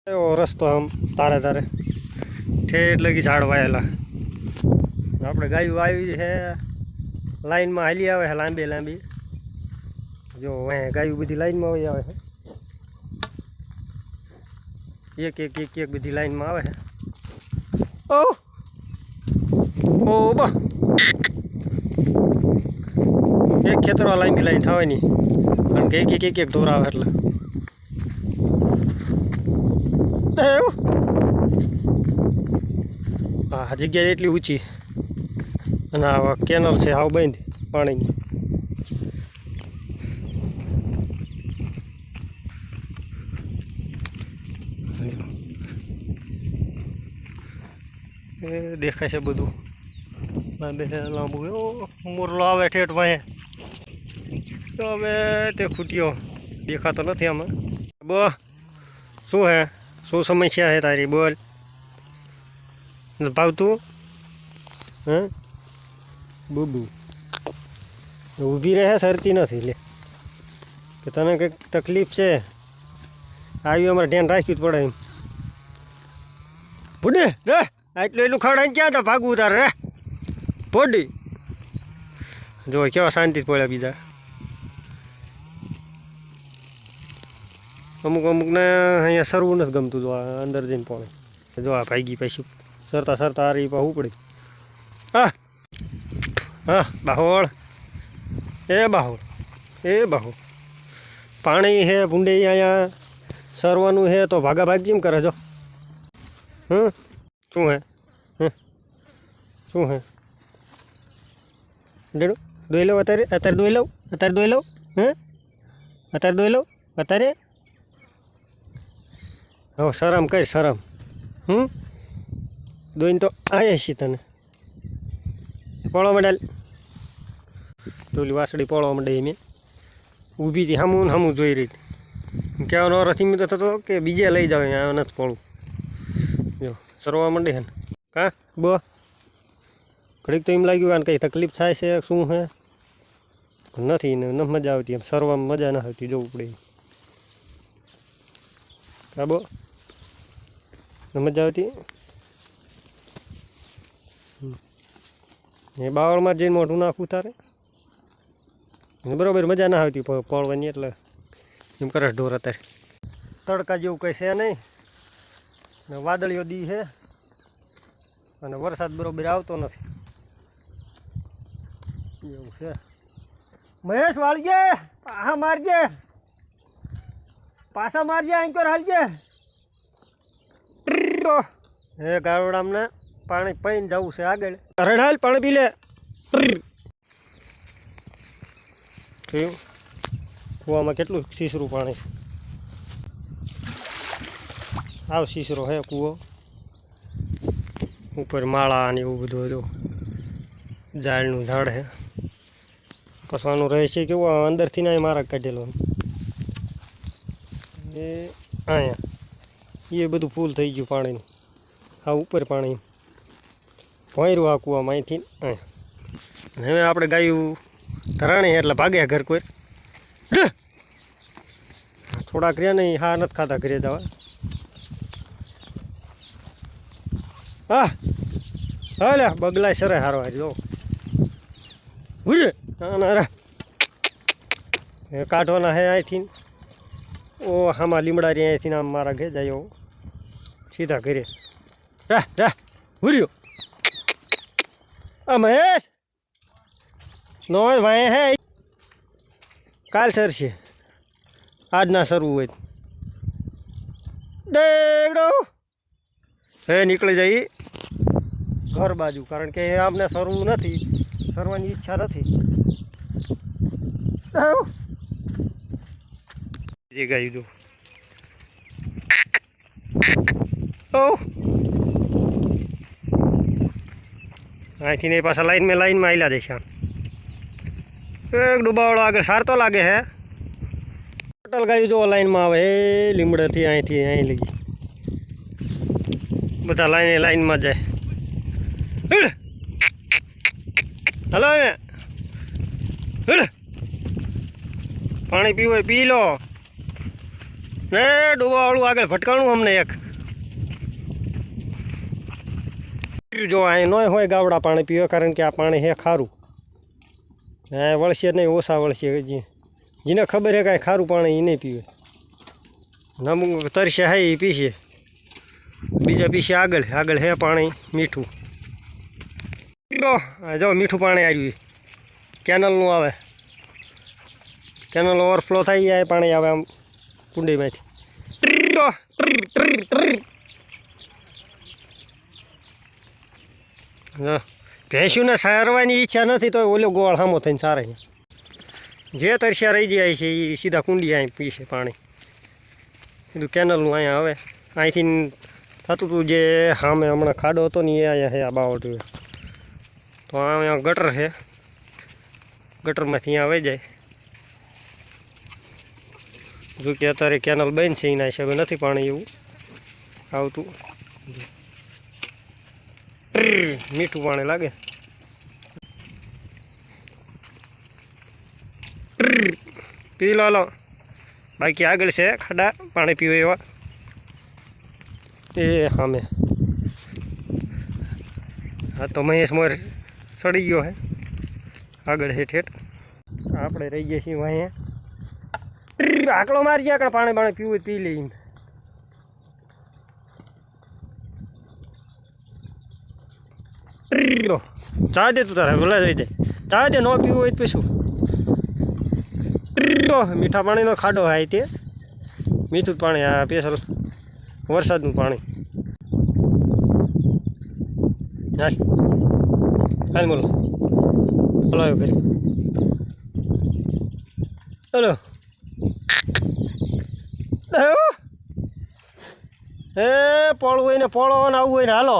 એવો રસ્તો આમ તારે તારે ઠેઠ લગી ઝાડ વાયેલા. આપણે ગાયું આવી છે લાઈનમાં હાલી આવે છે લાંબી લાંબી. જો અહીંયા ગાયું બધી લાઈનમાં આવી આવે છે, એક એક એક એક બધી લાઈનમાં આવે છે. ઓ ઓ બા એક ખેતરમાં લાંબી લાઈન થવાની, કારણ કે એક એક એક એક ઢોર આવે એટલે. હા, જગ્યા એટલી ઊંચી અને આ કેનલ છે હાવ બંધ પાણીની. એ દેખાય છે બધું લાંબે લાંબુ. મોરલો આવે ઠેઠ વાંહે તો હવે તે ખૂટ્યો દેખાતો નથી આમાં. શું હે, શું સમસ્યા છે તારી? બોલ. ભાવતું હે બુબુ ઊભી રહે, સરતી નથી લે કે તને કંઈક તકલીફ છે. આવ્યું અમારે ધ્યાન રાખ્યું જ પડે એમ. બુડે રે આટલું એટલું ખવડાવીને ક્યાં હતા ભાગવું તારે રે પોડી. જો કેવા શાંતિ પડ્યા બીજા. અમુક અમુકને અહીંયા સરવું નથી ગમતું. જો આ અંદર જઈને પોણે જો આ ભાગી પાછું સરતા સરતા આ રહી પાછું પડી. હા હા બાહોળ એ બાહોળ એ બાહોળ. પાણી છે ભૂંડે અહીંયા સરવાનું છે તો ભાગા ભાગ જેમ કરે. જો શું હે શું હે ડેડું દોઈ લઉં અત્યારે અત્યારે દોઈ લઉં અત્યારે દોઈ લઉં અત્યારે દોઈ લઉં અત્યારે. હવે શરમ કઈ શરમ. દોઈને તો આવ્યા છીએ તને. પોળો મંડાલ પેલી વાસળી પોળો મંડે મેં ઊભી હતી સામું ને સામું જોઈ રહી હતી. કહેવાનો અર્થ એમ તો થતો કે બીજે લઈ જાવ, અહીંયા નથી પોળું. જો સરવા માંડે છે ને કાં બ ઘડીક તો એમ લાગ્યું આને કંઈ તકલીફ થાય છે શું છે. નથી ને ન મજા આવતી એમ સરવામાં મજા ના આવતી. જોવું પડે હા બો ન મજા આવતી. એ બાવળમાં જઈને મોઢું નાખવું તારે બરાબર મજા ના આવતી પડવાની. એટલે એમ કરે ઢોર. અત્યારે તડકા જેવું કંઈ છે નહીં ને વાદળીઓ દી છે અને વરસાદ બરાબર આવતો નથી એવું છે. મહેશ વાળજે, પાછા મારજે, પાછા મારજે, આંકોર હાલજે. હે ગાવડામને પાણી પીને જવું છે આગળ. રડાલ પાણી પી લે. થયું કૂવામાં કેટલું સીસરું પાણી. આવ સીસરો હે કૂવો. ઉપર માળા ને એવું બધું હતું. ઝાડનું ઝાડ છે. કસવાનું રહે છે કેવું અંદરથી ના મારા કાઢેલો એ અહીંયા એ બધું ફૂલ થઈ ગયું પાણીનું. આ ઉપર પાણી ભોંયરું આ કૂવામાં અહીંથી અહીંયા. હવે આપણે ગાયું ધરાણી એટલે ભાગ્યા ઘર કોઈ. થોડાક રહ્યા નહીં હા નથી ખાતા ઘરે જવા. હા હાલે બગલાય સરે હારો આજ જો ભૂલે કાઢવાના હે અહીંથી. ઓ હામાં લીમડા રે અહીંથી આમ મારા ઘે જાય સીધા ઘરે. રાહ રાહ ભૂર્યો આ મહેશ નો ભાઈ હે કાલ સર છે આજ ના સરવું હોય ડેગડો હે નીકળી જાય ઘર બાજુ, કારણ કે આમને સરવું નથી, સરવાની ઈચ્છા નથી. જે ગાયું જો અહીંથી નહીં પાછા લાઈનમાં આવેલા દેશે. એક ડૂબાવાળો આગળ સારતો લાગે હે. ટોટલ ગાયું જો લાઈનમાં આવે એ લીમડેથી અહીંથી અહીં લઈ બધા લાઈનમાં જાય. હલો પાણી પીવું હોય પી લો. ને ડોબાવાળું આગળ ભટકાણું અમને એક જો અહીં ન હોય ગાવડા પાણી પીવે, કારણ કે આ પાણી હે ખારું. હા વળશે નહીં, ઓછા વળશે. જેને ખબર હે કાંઈ ખારું પાણી એ નહીં પીવે. અમુક તરસે હે એ પીશે, બીજા પીશે આગળ. આગળ હે પાણી મીઠું. જો મીઠું પાણી આવ્યું, કેનલનું આવે. કેનલ ઓવરફ્લો થઈ જાય, પાણી આવે આમ કુંડીમાંથી. ભેંસુને સારવાની ઈચ્છા નથી તો ઓલો ગોળ સામો થઈને સારે. જે તરસ્યા રહી જાય છે એ સીધા કુંડી અહીં પીશે પાણી. કીધું કેનલનું અહીંયા આવે. અહીંથી થતું હતું જે સામે હમણાં ખાડો હતો ને એ અહીંયા છે આ બાવટ. તો અહીંયા ગટર છે, ગટરમાંથી અહીંયા આવી જાય. જો કે અત્યારે કેનલ બંધ છે, એના હિસાબે નથી પાણી એવું આવતું. મીઠું પાણી લાગે. પી લો. બાકી આગળ છે ખાડા પાણી પીવે એવા. એ સામે હા તો મહેશ મોર સડી ગયો હે, આગળ છે ઠેઠ. આપણે રહી ગયા છીએ અહીંયા. આકડો મારી જાય, આગળ પાણી પીવું પી લઈએ. ચા દે તું તારે ભલે થઈ જાય. ચા દે, ન પીવું હોય તો પીશું. મીઠા પાણીનો ખાડો હાય તે મીઠું પાણી. આ સ્પેશિયલ વરસાદનું પાણી. હાલ હાલ બોલો હલાવ્યો કરી. હલો એ પોળવું હોય ને પોળો ને આવવું હોય ને હાલો.